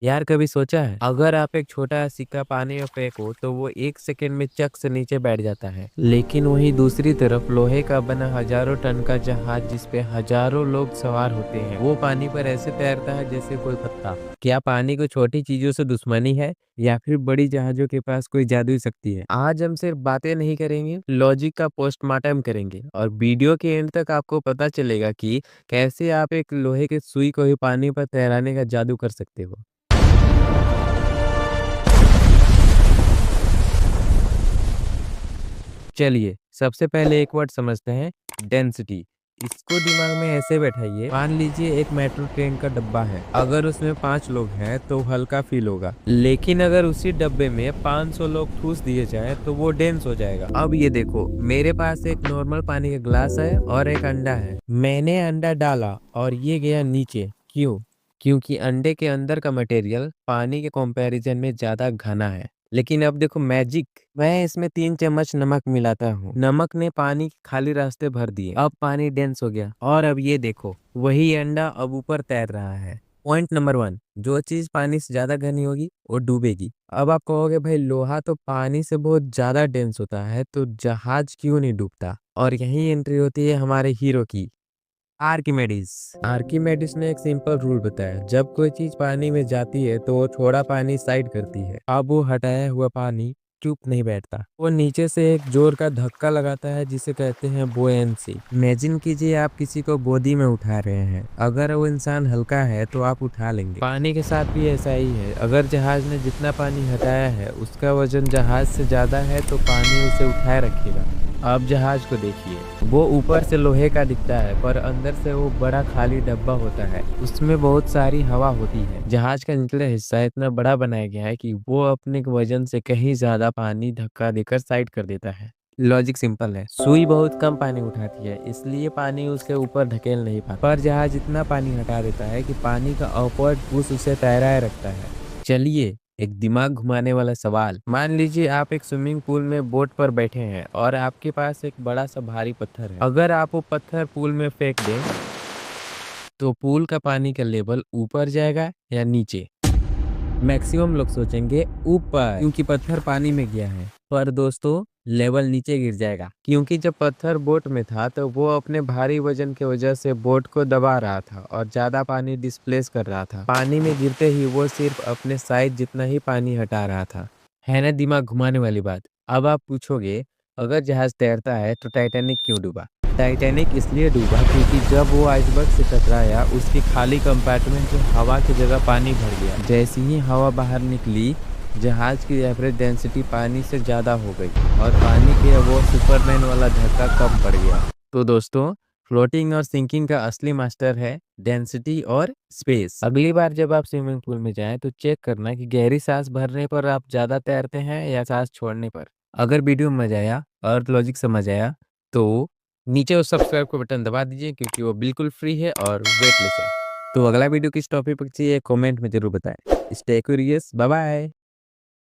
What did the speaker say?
यार कभी सोचा है अगर आप एक छोटा सिक्का पानी में फेंको तो वो 1 सेकंड में चक से नीचे बैठ जाता है, लेकिन वहीं दूसरी तरफ लोहे का बना हजारों टन का जहाज जिसपे हजारों लोग सवार होते हैं वो पानी पर ऐसे तैरता है जैसे कोई पत्ता। क्या पानी को छोटी चीजों से दुश्मनी है या फिर बड़ी जहाजों के पास कोई जादुई शक्ति है? आज हम सिर्फ बातें नहीं करेंगे, लॉजिक का पोस्टमार्टम करेंगे और वीडियो के एंड तक आपको पता चलेगा कि कैसे आप एक लोहे के सुई को ही पानी पर तैराने का जादू कर सकते हो। चलिए सबसे पहले एक वर्ड समझते हैं, डेंसिटी। इसको दिमाग में ऐसे बैठाइए, मान लीजिए एक मेट्रो ट्रेन का डब्बा है। अगर उसमें 5 लोग हैं तो हल्का फील होगा, लेकिन अगर उसी डब्बे में 500 लोग ठूस दिए जाए तो वो डेंस हो जाएगा। अब ये देखो, मेरे पास एक नॉर्मल पानी का ग्लास है और एक अंडा है। मैंने अंडा डाला और ये गया नीचे। क्यों? क्योंकि अंडे के अंदर का मटेरियल पानी के कंपैरिजन में ज्यादा घना है। लेकिन अब देखो मैजिक, मैं इसमें 3 चम्मच नमक मिलाता हूँ। नमक ने पानी के खाली रास्ते भर दिए, अब पानी डेंस हो गया। और अब ये देखो, वही अंडा अब ऊपर तैर रहा है। पॉइंट नंबर 1, जो चीज पानी से ज्यादा घनी होगी वो डूबेगी। अब आप कहोगे भाई लोहा तो पानी से बहुत ज्यादा डेंस होता है तो जहाज क्यों नहीं डूबता? और यही एंट्री होती है हमारे हीरो की, आर्किमेडीज। आर्किमेडीज ने एक सिंपल रूल बताया, जब कोई चीज पानी में जाती है तो वो थोड़ा पानी साइड करती है। अब वो हटाया हुआ पानी चुप नहीं बैठता, वो नीचे से एक जोर का धक्का लगाता है जिसे कहते हैं बुओयंसी। इमेजिन कीजिए आप किसी को गोदी में उठा रहे हैं, अगर वो इंसान हल्का है तो आप उठा लेंगे। पानी के साथ भी ऐसा ही है, अगर जहाज ने जितना पानी हटाया है उसका वजन जहाज से ज्यादा है तो पानी उसे उठाए रखेगा। अब जहाज को देखिए, वो ऊपर से लोहे का दिखता है पर अंदर से वो बड़ा खाली डब्बा होता है, उसमें बहुत सारी हवा होती है। जहाज का निचला हिस्सा इतना बड़ा बनाया गया है कि वो अपने वजन से कहीं ज्यादा पानी धक्का देकर साइड कर देता है। लॉजिक सिंपल है, सुई बहुत कम पानी उठाती है इसलिए पानी उसके ऊपर ढकेल नहीं पाता, पर जहाज इतना पानी हटा देता है कि पानी का अपवर्ड पुश उसे तैराए रखता है। चलिए एक दिमाग घुमाने वाला सवाल, मान लीजिए आप एक स्विमिंग पूल में बोट पर बैठे हैं और आपके पास एक बड़ा सा भारी पत्थर है। अगर आप वो पत्थर पूल में फेंक दें तो पूल का पानी का लेवल ऊपर जाएगा या नीचे? मैक्सिमम लोग सोचेंगे ऊपर, क्योंकि पत्थर पानी में गया है। पर दोस्तों लेवल नीचे गिर जाएगा, क्योंकि जब पत्थर बोट में था तो वो अपने भारी वजन की वजह से बोट को दबा रहा था और ज्यादा पानी डिस्प्लेस कर रहा था। पानी में गिरते ही वो सिर्फ अपने साइज जितना ही पानी हटा रहा था। है ना दिमाग घुमाने वाली बात? अब आप पूछोगे, अगर जहाज तैरता है तो टाइटैनिक क्यों डूबा? टाइटैनिक इसलिए डूबा क्योंकि जब वो आइसबर्ग से टकराया उसकी खाली कंपार्टमेंट में हवा की जगह पानी भर गया। जैसे ही हवा बाहर निकली, जहाज की एवरेज डेंसिटी पानी से ज्यादा हो गई और पानी के वो सुपरमैन वाला धक्का कम पड़ गया। तो दोस्तों, फ्लोटिंग और सिंकिंग का असली मास्टर है डेंसिटी और स्पेस। अगली बार जब आप स्विमिंग पूल में जाएं तो चेक करना कि गहरी सांस भरने पर आप ज्यादा तैरते हैं या सांस छोड़ने पर। अगर वीडियो में मजा आया और लॉजिक समझ आया तो नीचे उस सब्सक्राइब का बटन दबा दीजिए, क्योंकि वो बिल्कुल फ्री है और वेटलेस है। तो अगला वीडियो किस टॉपिक पर चाहिए कमेंट में जरूर बताएं। Stay curious, bye bye.